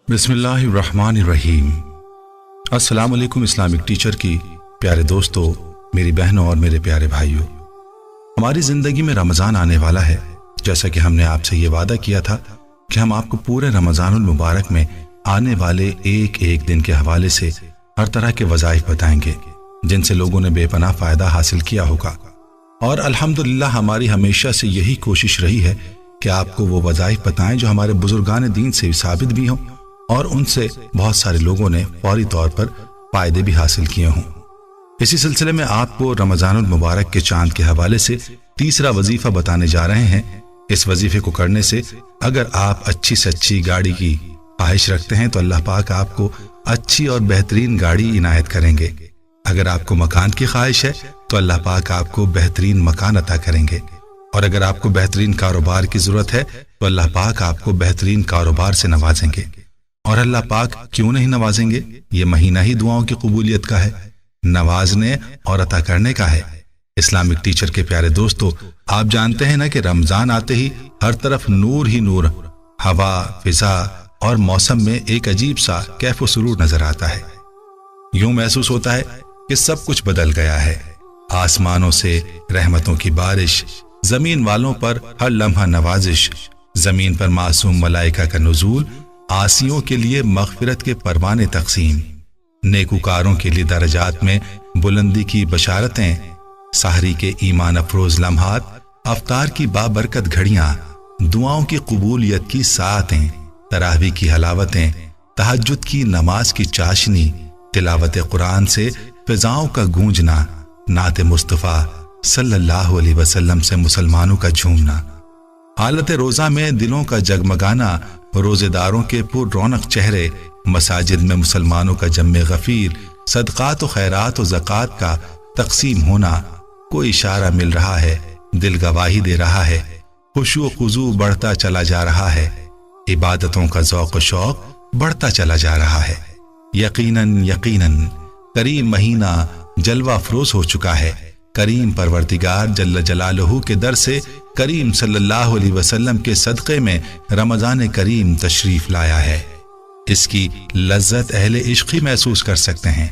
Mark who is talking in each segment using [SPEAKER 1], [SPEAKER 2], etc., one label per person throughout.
[SPEAKER 1] बिस्मिल्लाहिर्रहमानिर्रहीम। अस्सलाम वालेकुम इस्लामिक टीचर की प्यारे दोस्तों, मेरी बहनों और मेरे प्यारे भाइयों, हमारी ज़िंदगी में रमज़ान आने वाला है। जैसा कि हमने आपसे ये वादा किया था कि हम आपको पूरे रमज़ानुल मुबारक में आने वाले एक एक दिन के हवाले से हर तरह के वज़ाइफ बताएंगे जिनसे लोगों ने बेपनाह फ़ायदा हासिल किया होगा। और अल्हम्दुलिल्लाह हमारी हमेशा से यही कोशिश रही है कि आपको वो वज़ाइफ बताएं जो हमारे बुजुर्गान दीन से साबित भी हों और उनसे बहुत सारे लोगों ने फौरी तौर पर फायदे भी हासिल किए हों। इसी सिलसिले में आपको रमज़ानुल मुबारक के चांद के हवाले से तीसरा वजीफा बताने जा रहे हैं। इस वजीफे को करने से अगर आप अच्छी से अच्छी गाड़ी की ख्वाहिश रखते हैं तो अल्लाह पाक आपको अच्छी और बेहतरीन गाड़ी इनायत करेंगे। अगर आपको मकान की ख्वाहिश है तो अल्लाह पाक आपको बेहतरीन मकान अता करेंगे। और अगर आपको बेहतरीन कारोबार की जरूरत है तो अल्लाह पाक आपको बेहतरीन कारोबार से नवाजेंगे। और अल्लाह पाक क्यों नहीं नवाजेंगे? ये महीना ही दुआओं की कबूलियत का है, नवाजने और अता करने का है। इस्लामिक टीचर के प्यारे दोस्तों, आप जानते हैं ना कि रमजान आते ही हर तरफ नूर ही नूर, हवा, फिजा और मौसम में एक अजीब सा कैफ व सुरूर नजर आता है। यूं महसूस होता है कि सब कुछ बदल गया है। आसमानों से रहमतों की बारिश, जमीन वालों पर हर लम्हा नवाजिश, जमीन पर मासूम मलाइका का नुज़ूल, आसियों के लिए मग़फ़िरत के परवाने तक़सीम, नेकूकारों के लिए दरजात में बुलंदी की बशारतें, सहरी के ईमान अफरोज लम्हात, अफ्तार की बाबरकत घड़ियां, दुआओं की कबूलियत की साअतें, तरावी की हलावतें, तहज्जुद की नमाज की चाशनी, तिलावत कुरान से फिजाओं का गूंजना, नाते मुस्तफ़ा सल्लल्लाहु अलैहि वसल्लम से मुसलमानों का झूमना, हालत रोजा में दिलों का जगमगाना, रोजेदारों के पुर रौनक चेहरे, मसाजिद में मुसलमानों का जम्मे गफीर, सदकात व खैरात व ज़कात का तक़सीम होना, कोई इशारा मिल रहा है, दिल गवाही दे रहा है, खुशू व खुजू बढ़ता चला जा रहा है, इबादतों का ज़ौक़ व शौक़ बढ़ता चला जा रहा है। यकीनन यकीनन करीम महीना जलवा अफरोज हो चुका है। करीम परवरदिगार जल्ल जलालहू के दर से करीम सल्लल्लाहु अलैहि वसल्लम के सदक़े में रमज़ान करीम तशरीफ लाया है। इसकी लज्जत अहले इश्क़ ही महसूस कर सकते हैं।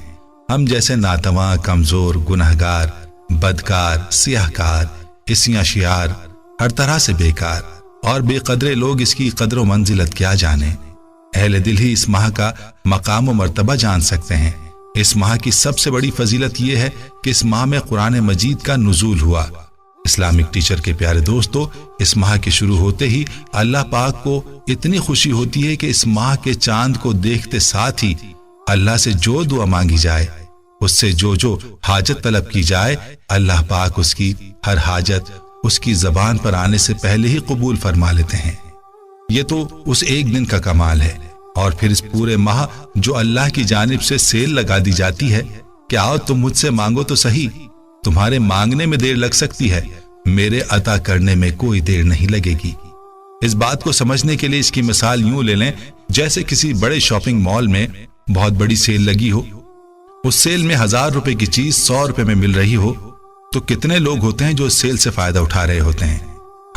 [SPEAKER 1] हम जैसे नातवा, कमज़ोर, गुनहगार, बदकार, सियाहकार, इसियां शियार, हर तरह से बेकार और बेकदरे लोग इसकी कदर व मंजिलत क्या जाने। अहले दिल ही इस माह का मकाम व मर्तबा जान सकते हैं। इस माह की सबसे बड़ी फजीलत यह है कि इस माह में कुरान मजीद का नुज़ूल हुआ। इस्लामिक टीचर के प्यारे दोस्तों, इस माह के शुरू होते ही अल्लाह पाक को इतनी खुशी होती है कि इस माह के चांद को देखते साथ ही अल्लाह से जो दुआ मांगी जाए, उससे जो जो हाजत तलब की जाए, अल्लाह पाक उसकी हर हाजत उसकी जबान पर आने से पहले ही कबूल फरमा लेते हैं। ये तो उस एक दिन का कमाल है। और फिर इस पूरे माह जो अल्लाह की जानिब से सेल लगा दी जाती है कि आओ तुम मुझसे मांगो तो सही, तुम्हारे मांगने में देर लग सकती है, मेरे अता करने में कोई देर नहीं लगेगी। इस बात को समझने के लिए इसकी मिसाल यूं ले लें, जैसे किसी बड़े शॉपिंग मॉल में बहुत बड़ी सेल लगी हो। उस सेल में 1000 रुपए की चीज 100 रुपए में मिल रही हो, तो कितने लोग होते हैं जो इस सेल से फायदा उठा रहे होते हैं।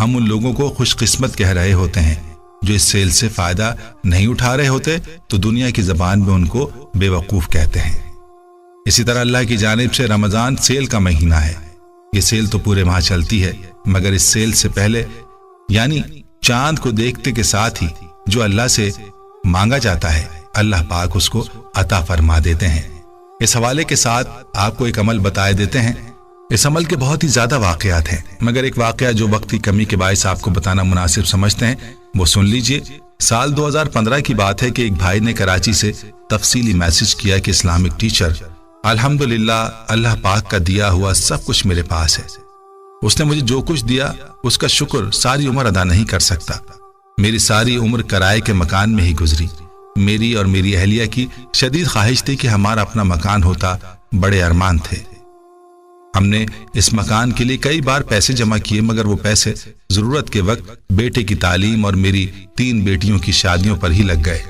[SPEAKER 1] हम उन लोगों को खुशकिस्मत कह रहे होते हैं। जो इस सेल से फायदा नहीं उठा रहे होते तो दुनिया की जबान में उनको बेवकूफ कहते हैं। इसी तरह अल्लाह की जानिब से रमजान सेल का महीना है। ये सेल तो पूरे माह चलती है, मगर इस सेल से पहले यानी चांद को देखते के साथ ही जो अल्लाह से मांगा जाता है, अल्लाह पाक उसको अता फरमा देते हैं। इस हवाले के साथ आपको एक अमल बताए देते हैं। इस अमल के बहुत ही ज्यादा वाकयात हैं, मगर एक वाकया जो वक्त की कमी के बायस आपको बताना मुनासिब समझते हैं वो सुन लीजिए। साल 2015 की बात है कि एक भाई ने कराची से तफसीली मैसेज किया कि इस्लामिक टीचर, अल्हम्दुलिल्लाह अल्लाह पाक का दिया हुआ सब कुछ मेरे पास है। उसने मुझे जो कुछ दिया उसका शुक्र सारी उम्र अदा नहीं कर सकता। मेरी सारी उम्र किराए के मकान में ही गुजरी। मेरी और मेरी अहलिया की शदीद ख्वाहिश थी कि हमारा अपना मकान होता, बड़े अरमान थे। हमने इस मकान के लिए कई बार पैसे जमा किए, मगर वो पैसे जरूरत के वक्त बेटे की तालीम और मेरी 3 बेटियों की शादियों पर ही लग गए।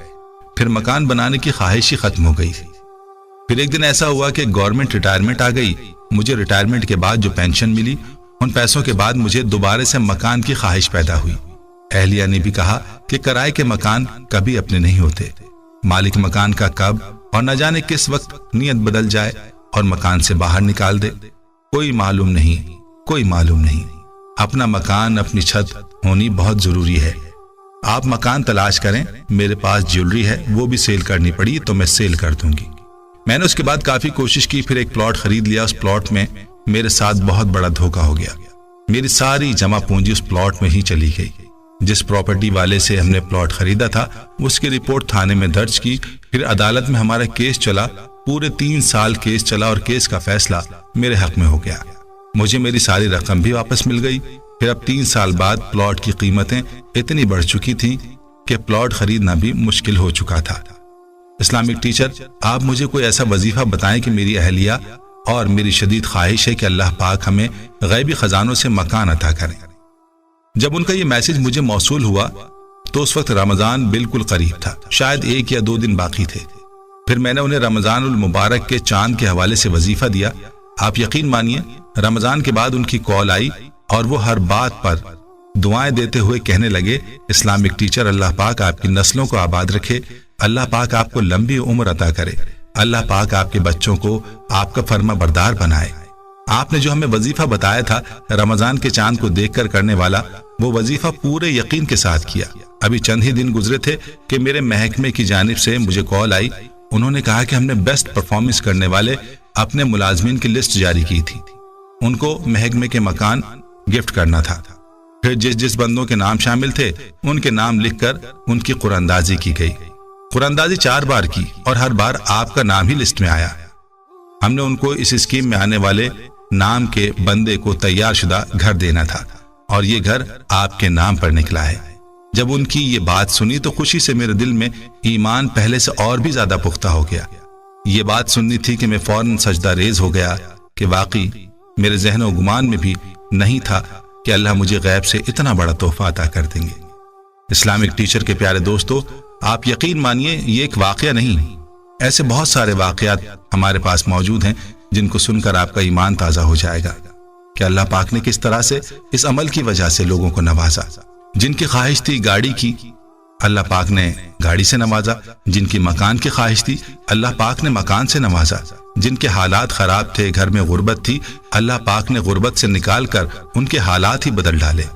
[SPEAKER 1] फिर मकान बनाने की ख्वाहिश ही खत्म हो गई। फिर एक दिन ऐसा हुआ कि गवर्नमेंट रिटायरमेंट आ गई। मुझे रिटायरमेंट के बाद जो पेंशन मिली, उन पैसों के बाद मुझे दोबारा से मकान की ख्वाहिश पैदा हुई। अहलिया ने भी कहा कि किराए के मकान कभी अपने नहीं होते। मालिक मकान का कब और न जाने किस वक्त नियत बदल जाए और मकान से बाहर निकाल दे, कोई मालूम नहीं, कोई मालूम नहीं। अपना मकान, अपनी छत होनी बहुत जरूरी है। आप मकान तलाश करें, मेरे पास ज्वेलरी है, वो भी सेल करनी पड़ी तो मैं सेल कर दूंगी। मैंने उसके बाद काफी कोशिश की, फिर एक प्लॉट खरीद लिया। उस प्लॉट में मेरे साथ बहुत बड़ा धोखा हो गया। मेरी सारी जमा पूंजी उस प्लॉट में ही चली गई। जिस प्रॉपर्टी वाले से हमने प्लॉट खरीदा था उसकी रिपोर्ट थाने में दर्ज की, फिर अदालत में हमारा केस चला। पूरे 3 साल केस चला और केस का फैसला मेरे हक में हो गया। मुझे मेरी सारी रकम भी वापस मिल गई। फिर अब 3 साल बाद प्लॉट की कीमतें इतनी बढ़ चुकी थी कि प्लॉट खरीदना भी मुश्किल हो चुका था। इस्लामिक टीचर, आप मुझे कोई ऐसा वजीफा बताएं कि मेरी अहलिया और मेरी शदीद ख्वाहिश है कि अल्लाह पाक हमें गैबी खजानों से मकान अता करें। जब उनका ये मैसेज मुझे मौसूल हुआ तो उस वक्त रमजान बिल्कुल करीब था, शायद 1 या 2 दिन बाकी थे। फिर मैंने उन्हें रमजानुल मुबारक के चांद के हवाले से वजीफा दिया। आप यकीन मानिए, रमजान के बाद उनकी कॉल आई और वो हर बात पर दुआएं देते हुए कहने लगे, इस्लामिक टीचर, अल्लाह पाक आपकी नस्लों को आबाद रखे, अल्लाह पाक आपको लंबी उम्र अता करे, अल्लाह पाक आपके बच्चों को आपका फर्मा बरदार बनाए। आपने जो हमें वजीफा बताया था रमजान के चांद को देखकर करने वाला, वो वजीफा पूरे यकीन के साथ किया। अभी चंद ही दिन गुजरे थे कि मेरे महकमे की जानिब से मुझे कॉल आई। उन्होंने कहा कि हमने बेस्ट परफॉर्मेंस करने वाले अपने मुलाजमीन की लिस्ट जारी की थी, उनको महकमे के मकान गिफ्ट करना था। फिर जिस जिस बंदों के नाम शामिल थे उनके नाम लिखकर उनकी कुरानंदाजी की गई। कुरानंदाजी 4 बार की और हर बार आपका नाम ही लिस्ट में आया। हमने उनको इस स्कीम में आने वाले नाम के बंदे को तैयार शुदा घर देना था और ये घर आपके नाम पर निकला है। जब उनकी ये बात सुनी तो खुशी से मेरे दिल में ईमान पहले से और भी ज्यादा पुख्ता हो गया। ये बात सुननी थी कि मैं फौरन सजदा रेज हो गया कि वाकई मेरे ज़हन और गुमान में भी नहीं था कि अल्लाह मुझे गैब से इतना बड़ा तोहफा अता कर देंगे। इस्लामिक टीचर के प्यारे दोस्तों, आप यकीन मानिए ये एक वाकया नहीं, ऐसे बहुत सारे वाकयात हमारे पास मौजूद हैं जिनको सुनकर आपका ईमान ताजा हो जाएगा कि अल्लाह पाक ने किस तरह से इस अमल की वजह से लोगों को नवाजा। जिनकी ख्वाहिश थी गाड़ी की, अल्लाह पाक ने गाड़ी से नवाजा। जिनकी मकान की ख्वाहिश थी, अल्लाह पाक ने मकान से नवाजा। जिनके हालात खराब थे, घर में गुर्बत थी, अल्लाह पाक ने गुर्बत से निकाल कर उनके हालात ही बदल डाले।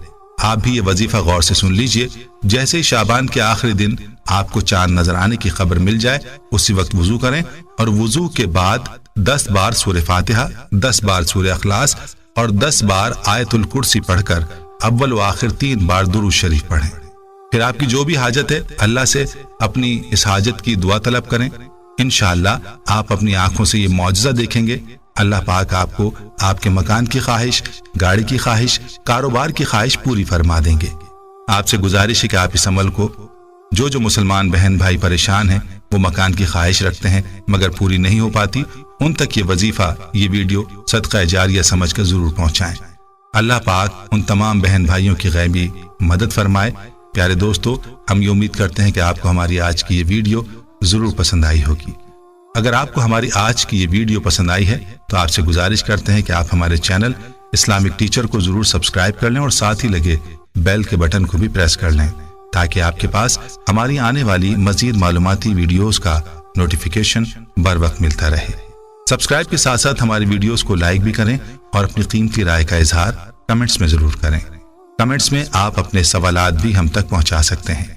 [SPEAKER 1] आप भी ये वजीफा गौर से सुन लीजिए। जैसे ही शाबान के आखिरी दिन आपको चांद नजर आने की खबर मिल जाए, उसी वक्त वुजू करें और वुजू के बाद 10 बार सूरह फातिहा, 10 बार सूरह अखलास और 10 बार आयतुल कुर्सी पढ़कर अव्वल व आखिर 3 बार दुरूद शरीफ पढ़ें। फिर आपकी जो भी हाजत है अल्लाह से अपनी इस हाजत की दुआ तलब करें। इंशाअल्लाह आप अपनी आंखों से ये मौजज़ा देखेंगे। अल्लाह पाक आपको आपके मकान की ख्वाहिश, गाड़ी की ख्वाहिश, कारोबार की ख्वाहिश पूरी फरमा देंगे। आपसे गुजारिश है कि आप इस अमल को, जो मुसलमान बहन भाई परेशान हैं, वो मकान की ख्वाहिश रखते हैं मगर पूरी नहीं हो पाती, उन तक ये वजीफा, ये वीडियो सदका जारिया समझकर जरूर पहुंचाएं। अल्लाह पाक उन तमाम बहन भाइयों की गैबी मदद फरमाए। प्यारे दोस्तों, हम ये उम्मीद करते हैं कि आपको हमारी आज की ये वीडियो जरूर पसंद आई होगी। अगर आपको हमारी आज की ये वीडियो पसंद आई है तो आपसे गुजारिश करते हैं कि आप हमारे चैनल इस्लामिक टीचर को जरूर सब्सक्राइब कर लें और साथ ही लगे बेल के बटन को भी प्रेस कर लें ताकि आपके पास हमारी आने वाली मजीद मालूमाती वीडियोस का नोटिफिकेशन बर वक्त मिलता रहे। सब्सक्राइब के साथ साथ हमारी वीडियोस को लाइक भी करें और अपनी कीमती राय का इजहार कमेंट्स में जरूर करें। कमेंट्स में आप अपने सवालात भी हम तक पहुंचा सकते हैं।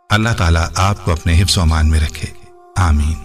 [SPEAKER 1] अल्लाह ताला आपको अपने हिफ्ज़-ओ-अमान में रखे। आमीन।